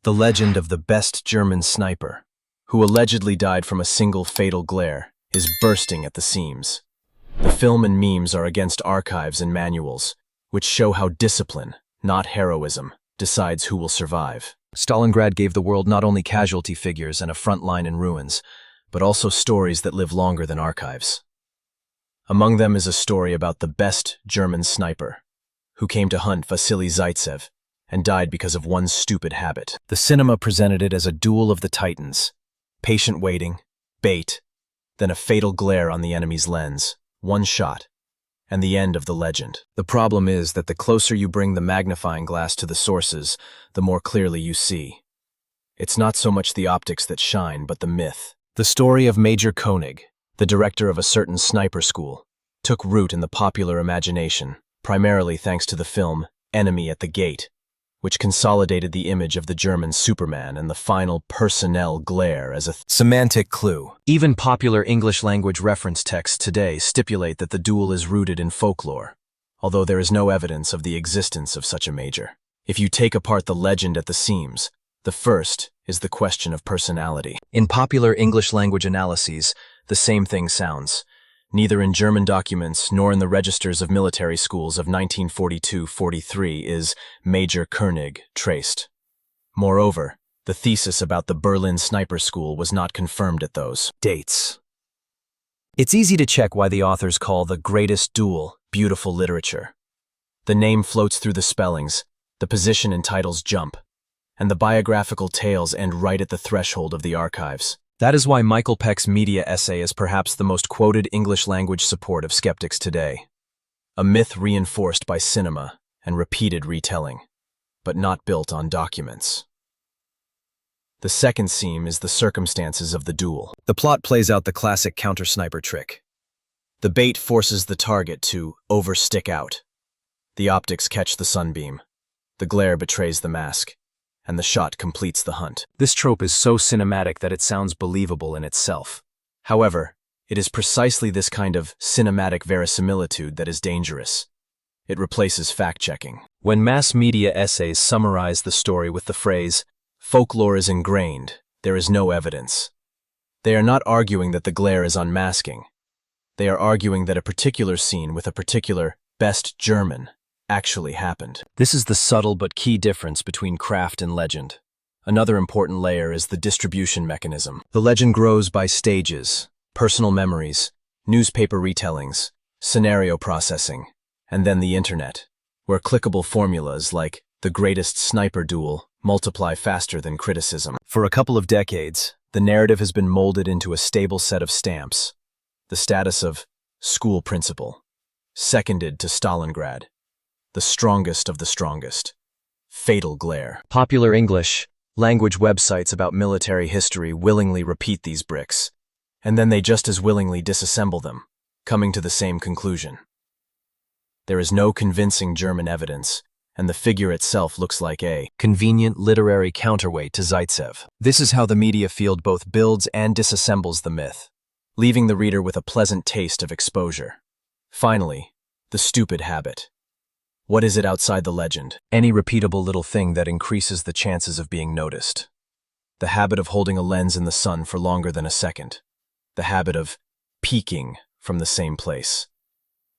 The legend of the best German sniper, who allegedly died from a single fatal glare, is bursting at the seams. The film and memes are against archives and manuals, which show how discipline, not heroism, decides who will survive. Stalingrad gave the world not only casualty figures and a front line in ruins, but also stories that live longer than archives. Among them is a story about the best German sniper, who came to hunt Vasily Zaytsev and died because of one stupid habit. The cinema presented it as a duel of the titans, patient waiting, bait, then a fatal glare on the enemy's lens, one shot, and the end of the legend. The problem is that the closer you bring the magnifying glass to the sources, the more clearly you see. It's not so much the optics that shine, but the myth. The story of Major Konig, the director of a certain sniper school, took root in the popular imagination, primarily thanks to the film Enemy at the Gate, which consolidated the image of the German Superman and the final personnel glare as a semantic clue. Even popular English-language reference texts today stipulate that the duel is rooted in folklore, although there is no evidence of the existence of such a major. If you take apart the legend at the seams, the first is the question of personality. In popular English-language analyses, the same thing sounds. Neither in German documents nor in the registers of military schools of 1942-43 is Major Konig traced. Moreover, the thesis about the Berlin sniper school was not confirmed at those dates. It's easy to check why the authors call the greatest duel beautiful literature. The name floats through the spellings, the position and titles jump, and the biographical tales end right at the threshold of the archives. That is why Michael Peck's media essay is perhaps the most quoted English-language support of skeptics today. A myth reinforced by cinema and repeated retelling, but not built on documents. The second seam is the circumstances of the duel. The plot plays out the classic counter-sniper trick. The bait forces the target to overstick out. The optics catch the sunbeam. The glare betrays the mask, and the shot completes the hunt. This trope is so cinematic that it sounds believable in itself. However, it is precisely this kind of cinematic verisimilitude that is dangerous. It replaces fact-checking. When mass media essays summarize the story with the phrase, "folklore is ingrained, there is no evidence," they are not arguing that the glare is unmasking. They are arguing that a particular scene with a particular best German actually happened. This is the subtle but key difference between craft and legend. Another important layer is the distribution mechanism. The legend grows by stages, personal memories, newspaper retellings, scenario processing, and then the internet, where clickable formulas like the greatest sniper duel multiply faster than criticism. For a couple of decades, the narrative has been molded into a stable set of stamps. The status of school principal, seconded to Stalingrad, the strongest of the strongest, fatal glare. Popular English language websites about military history willingly repeat these bricks, and then they just as willingly disassemble them, coming to the same conclusion. There is no convincing German evidence, and the figure itself looks like a convenient literary counterweight to Zaytsev. This is how the media field both builds and disassembles the myth, leaving the reader with a pleasant taste of exposure. Finally, the stupid habit. What is it outside the legend? Any repeatable little thing that increases the chances of being noticed. The habit of holding a lens in the sun for longer than a second. The habit of peeking from the same place.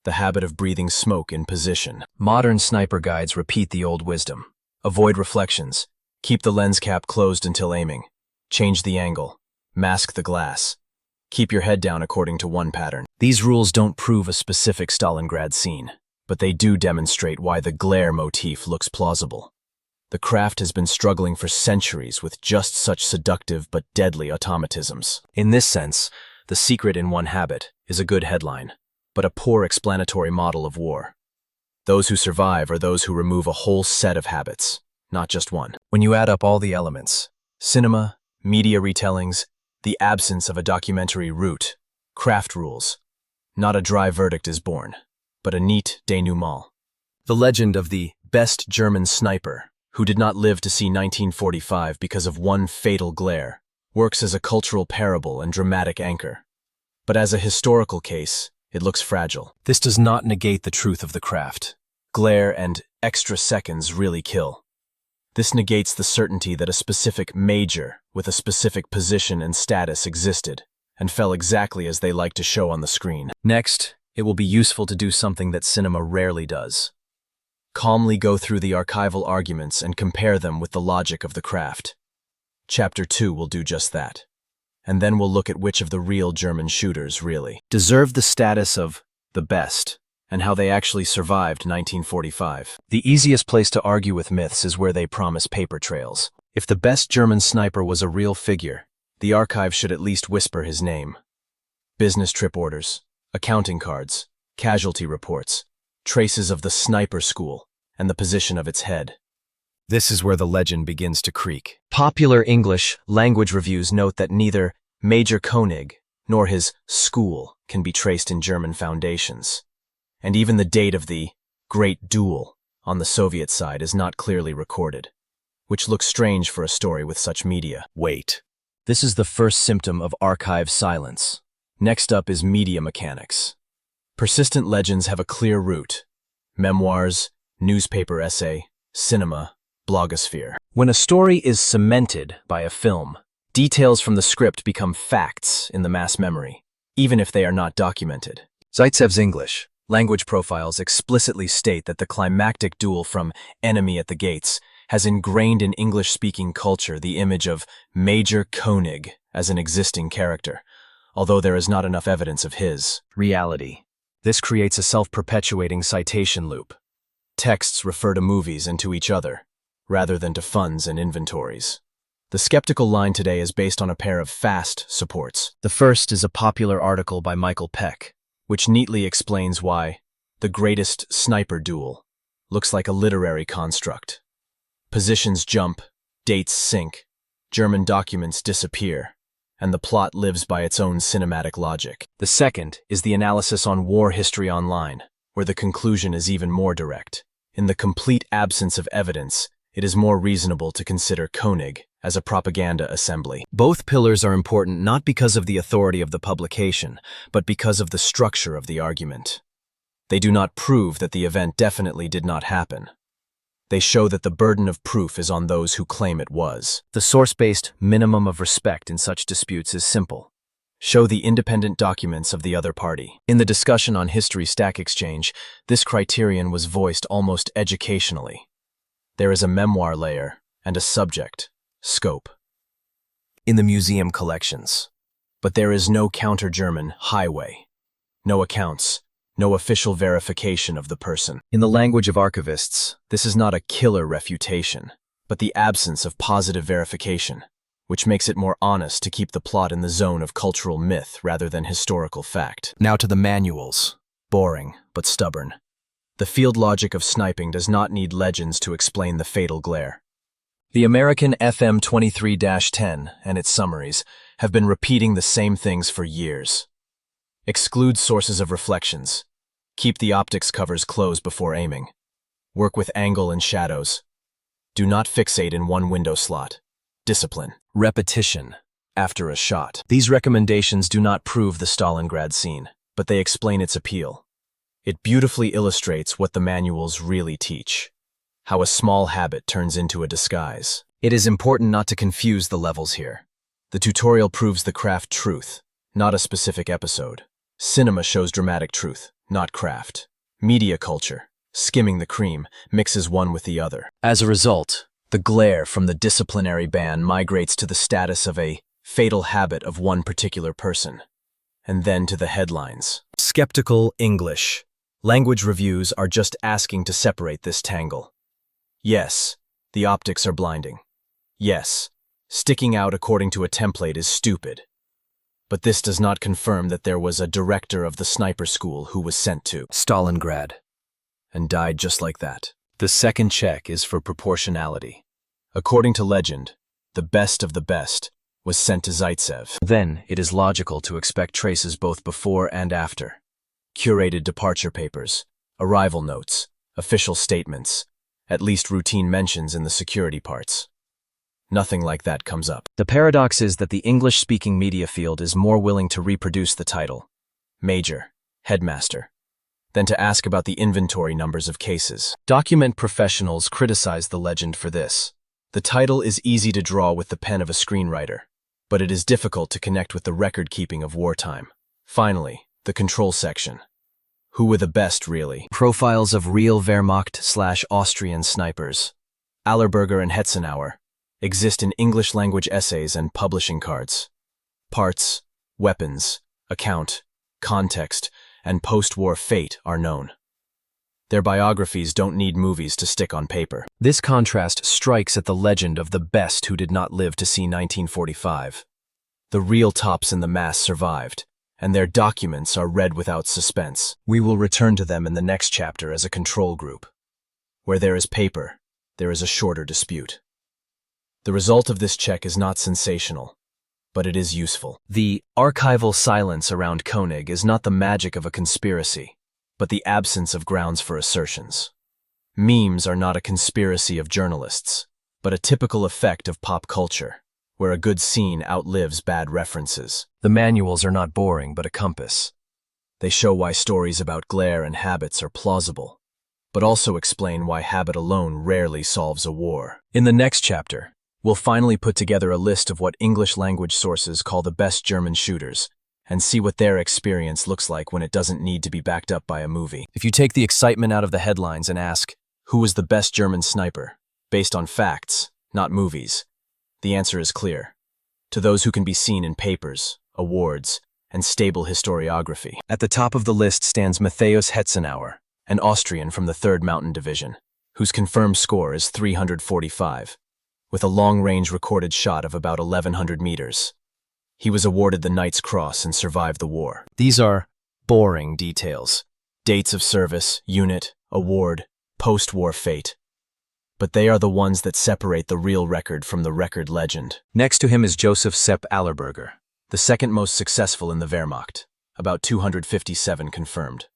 The habit of breathing smoke in position. Modern sniper guides repeat the old wisdom. Avoid reflections. Keep the lens cap closed until aiming. Change the angle. Mask the glass. Keep your head down according to one pattern. These rules don't prove a specific Stalingrad scene, but they do demonstrate why the glare motif looks plausible. The craft has been struggling for centuries with just such seductive but deadly automatisms. In this sense, the secret in one habit is a good headline, but a poor explanatory model of war. Those who survive are those who remove a whole set of habits, not just one. When you add up all the elements, cinema, media retellings, the absence of a documentary route, craft rules, not a dry verdict is born, but a neat denouement. The legend of the best German sniper, who did not live to see 1945 because of one fatal glare, works as a cultural parable and dramatic anchor. But as a historical case, it looks fragile. This does not negate the truth of the craft. Glare and extra seconds really kill. This negates the certainty that a specific major with a specific position and status existed and fell exactly as they like to show on the screen. Next, it will be useful to do something that cinema rarely does. Calmly go through the archival arguments and compare them with the logic of the craft. Chapter 2 will do just that. And then we'll look at which of the real German shooters really deserved the status of the best, and how they actually survived 1945. The easiest place to argue with myths is where they promise paper trails. If the best German sniper was a real figure, the archive should at least whisper his name. Business trip orders, accounting cards, casualty reports, traces of the sniper school, and the position of its head. This is where the legend begins to creak. Popular English language reviews note that neither Major Konig nor his school can be traced in German foundations. And even the date of the Great Duel on the Soviet side is not clearly recorded, which looks strange for a story with such media. Wait. This is the first symptom of archive silence. Next up is media mechanics. Persistent legends have a clear route: memoirs, newspaper essay, cinema, blogosphere. When a story is cemented by a film, details from the script become facts in the mass memory, even if they are not documented. Zaytsev's English language profiles explicitly state that the climactic duel from Enemy at the Gates has ingrained in English-speaking culture the image of Major Konig as an existing character, although there is not enough evidence of his reality. This creates a self-perpetuating citation loop. Texts refer to movies and to each other, rather than to funds and inventories. The skeptical line today is based on a pair of fast supports. The first is a popular article by Michael Peck, which neatly explains why the greatest sniper duel looks like a literary construct. Positions jump, dates sink, German documents disappear, and the plot lives by its own cinematic logic. The second is the analysis on War History Online, where the conclusion is even more direct. In the complete absence of evidence, it is more reasonable to consider Konig as a propaganda assembly. Both pillars are important not because of the authority of the publication, but because of the structure of the argument. They do not prove that the event definitely did not happen. They show that the burden of proof is on those who claim it was. The source-based minimum of respect in such disputes is simple. Show the independent documents of the other party. In the discussion on History Stack Exchange, this criterion was voiced almost educationally. There is a memoir layer and a subject, scope, in the museum collections. But there is no counter-German highway, no accounts, no official verification of the person. In the language of archivists, this is not a killer refutation, but the absence of positive verification, which makes it more honest to keep the plot in the zone of cultural myth rather than historical fact. Now to the manuals. Boring, but stubborn. The field logic of sniping does not need legends to explain the fatal glare. The American FM 23-10 and its summaries have been repeating the same things for years. Exclude sources of reflections. Keep the optics covers closed before aiming. Work with angle and shadows. Do not fixate in one window slot. Discipline. Repetition after a shot. These recommendations do not prove the Stalingrad scene, but they explain its appeal. It beautifully illustrates what the manuals really teach: how a small habit turns into a disguise. It is important not to confuse the levels here. The tutorial proves the craft truth, not a specific episode. Cinema shows dramatic truth, not craft. Media culture, skimming the cream, mixes one with the other. As a result, the glare from the disciplinary ban migrates to the status of a fatal habit of one particular person, and then to the headlines. Skeptical English. Language reviews are just asking to separate this tangle. Yes, the optics are blinding. Yes, sticking out according to a template is stupid. But this does not confirm that there was a director of the sniper school who was sent to Stalingrad and died just like that. The second check is for proportionality. According to legend, the best of the best was sent to Zaytsev. Then it is logical to expect traces both before and after. Curated departure papers, arrival notes, official statements, at least routine mentions in the security parts. Nothing like that comes up. The paradox is that the English-speaking media field is more willing to reproduce the title, Major, Headmaster, than to ask about the inventory numbers of cases. Document professionals criticize the legend for this. The title is easy to draw with the pen of a screenwriter, but it is difficult to connect with the record-keeping of wartime. Finally, the control section. Who were the best, really? Profiles of real Wehrmacht/Austrian snipers, Allerberger and Hetzenauer, exist in English-language essays and publishing cards. Parts, weapons, account, context, and post-war fate are known. Their biographies don't need movies to stick on paper. This contrast strikes at the legend of the best who did not live to see 1945. The real tops in the mass survived, and their documents are read without suspense. We will return to them in the next chapter as a control group. Where there is paper, there is a shorter dispute. The result of this check is not sensational, but it is useful. The archival silence around Konig is not the magic of a conspiracy, but the absence of grounds for assertions. Memes are not a conspiracy of journalists, but a typical effect of pop culture, where a good scene outlives bad references. The manuals are not boring, but a compass. They show why stories about glare and habits are plausible, but also explain why habit alone rarely solves a war. In the next chapter, we'll finally put together a list of what English-language sources call the best German shooters, and see what their experience looks like when it doesn't need to be backed up by a movie. If you take the excitement out of the headlines and ask, who was the best German sniper, based on facts, not movies, the answer is clear. To those who can be seen in papers, awards, and stable historiography. At the top of the list stands Matthäus Hetzenauer, an Austrian from the 3rd Mountain Division, whose confirmed score is 345, with a long-range recorded shot of about 1,100 meters. He was awarded the Knight's Cross and survived the war. These are boring details. Dates of service, unit, award, post-war fate. But they are the ones that separate the real record from the record legend. Next to him is Joseph Sepp Allerberger, the second most successful in the Wehrmacht, about 257 confirmed.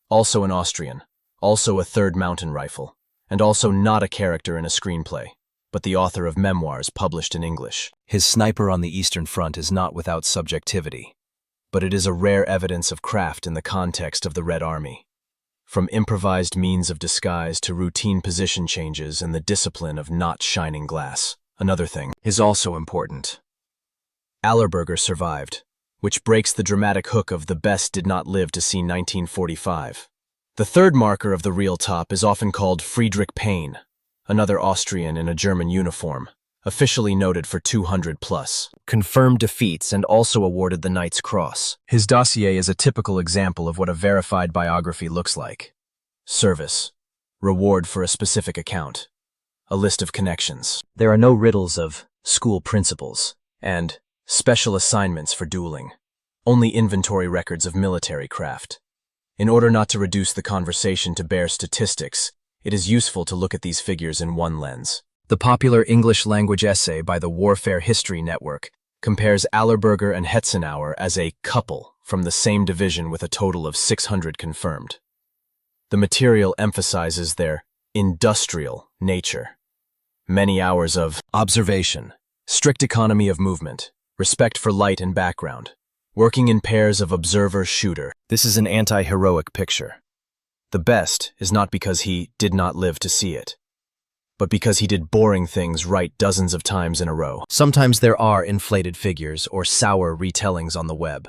Also an Austrian, also a 3rd Mountain Rifle, and also not a character in a screenplay, but the author of memoirs published in English. His sniper on the Eastern Front is not without subjectivity, but it is a rare evidence of craft in the context of the Red Army. From improvised means of disguise to routine position changes and the discipline of not shining glass. Another thing is also important. Allerberger survived, which breaks the dramatic hook of the best did not live to see 1945. The third marker of the real top is often called Friedrich Pein, another Austrian in a German uniform, officially noted for 200+ confirmed defeats and also awarded the Knight's Cross. His dossier is a typical example of what a verified biography looks like. Service, reward for a specific account, a list of connections. There are no riddles of school principles and special assignments for dueling, only inventory records of military craft. In order not to reduce the conversation to bare statistics, it is useful to look at these figures in one lens. The popular English-language essay by the Warfare History Network compares Allerberger and Hetzenauer as a couple from the same division with a total of 600 confirmed. The material emphasizes their industrial nature. Many hours of observation, strict economy of movement, respect for light and background, working in pairs of observer-shooter. This is an anti-heroic picture. The best is not because he did not live to see it, but because he did boring things right dozens of times in a row. Sometimes there are inflated figures or sour retellings on the web,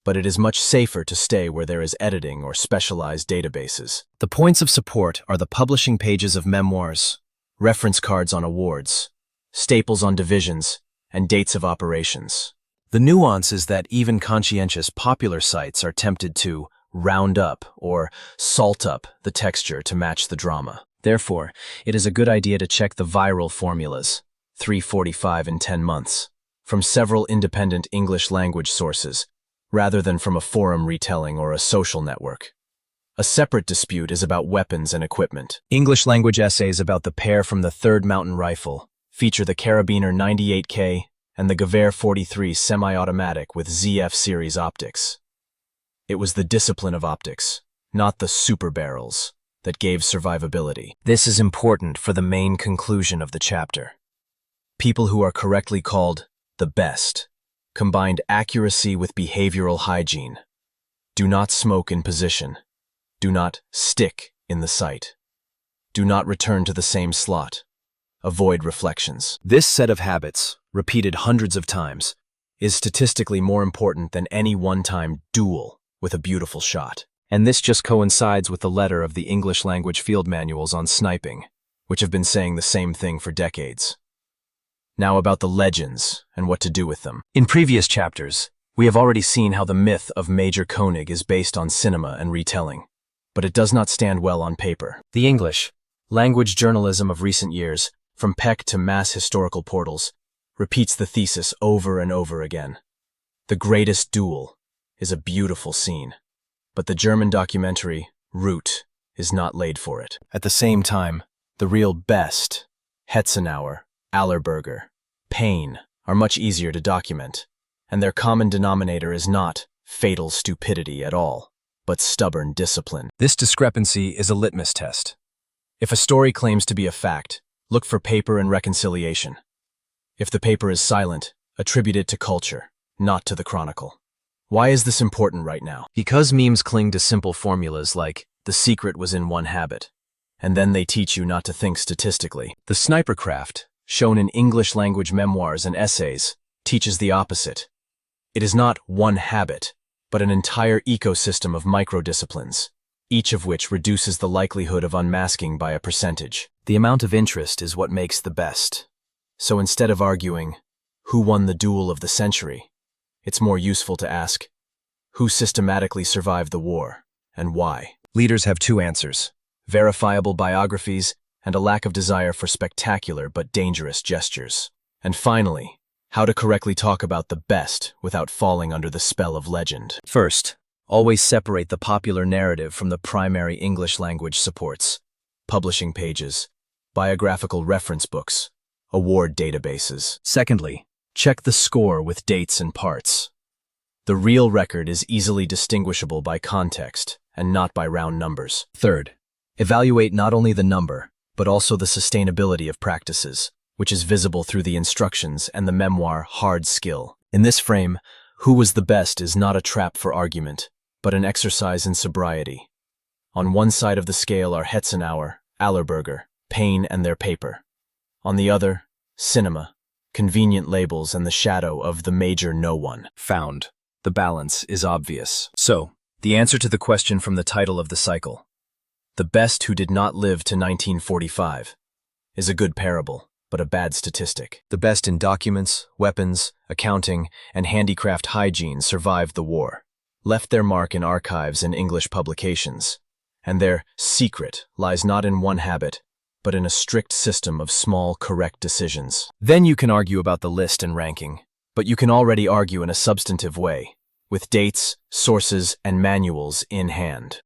but it is much safer to stay where there is editing or specialized databases. The points of support are the publishing pages of memoirs, reference cards on awards, staples on divisions, and dates of operations. The nuance is that even conscientious popular sites are tempted to round up or salt up the texture to match the drama. Therefore, it is a good idea to check the viral formulas, 345 in 10 months, from several independent English-language sources, rather than from a forum retelling or a social network. A separate dispute is about weapons and equipment. English-language essays about the pair from the 3rd Mountain Rifle feature the Carabiner 98K and the Gewehr 43 semi-automatic with ZF series optics. It was the discipline of optics, not the super barrels, that gave survivability. This is important for the main conclusion of the chapter. People who are correctly called the best combined accuracy with behavioral hygiene. Do not smoke in position. Do not stick in the sight. Do not return to the same slot. avoid reflections. This set of habits, repeated hundreds of times, is statistically more important than any one-time duel with a beautiful shot. And this just coincides with the letter of the English language field manuals on sniping, which have been saying the same thing for decades. Now about the legends and what to do with them. In previous chapters, we have already seen how the myth of Major Konig is based on cinema and retelling, but it does not stand well on paper. The English language journalism of recent years, from Peck to mass historical portals, repeats the thesis over and over again. The greatest duel is a beautiful scene, but the German documentary, Root, is not laid for it. At the same time, the real best, Hetzenauer, Allerberger, Pein, are much easier to document, and their common denominator is not fatal stupidity at all, but stubborn discipline. This discrepancy is a litmus test. If a story claims to be a fact, look for paper and reconciliation. If the paper is silent, attribute it to culture, not to the chronicle. Why is this important right now? Because memes cling to simple formulas like, the secret was in one habit, and then they teach you not to think statistically. The sniper craft, shown in English language memoirs and essays, teaches the opposite. It is not one habit, but an entire ecosystem of microdisciplines, each of which reduces the likelihood of unmasking by a percentage. The amount of interest is what makes the best. So instead of arguing, who won the duel of the century, it's more useful to ask, who systematically survived the war, and why? Leaders have two answers: verifiable biographies and a lack of desire for spectacular but dangerous gestures. And finally, how to correctly talk about the best without falling under the spell of legend. First, always separate the popular narrative from the primary English language supports, publishing pages, biographical reference books, award databases. Secondly, check the score with dates and parts. The real record is easily distinguishable by context and not by round numbers. Third, evaluate not only the number, but also the sustainability of practices, which is visible through the instructions and the memoir hard skill. In this frame, who was the best is not a trap for argument, but an exercise in sobriety. On one side of the scale are Hetzenauer, Allerberger, Pein and their paper. On the other, cinema, convenient labels and the shadow of the major no one. Found. The balance is obvious. So, the answer to the question from the title of the cycle, the best who did not live to 1945, is a good parable, but a bad statistic. The best in documents, weapons, accounting, and handicraft hygiene survived the war, left their mark in archives and English publications, and their secret lies not in one habit, but in a strict system of small, correct decisions. Then you can argue about the list and ranking, but you can already argue in a substantive way, with dates, sources, and manuals in hand.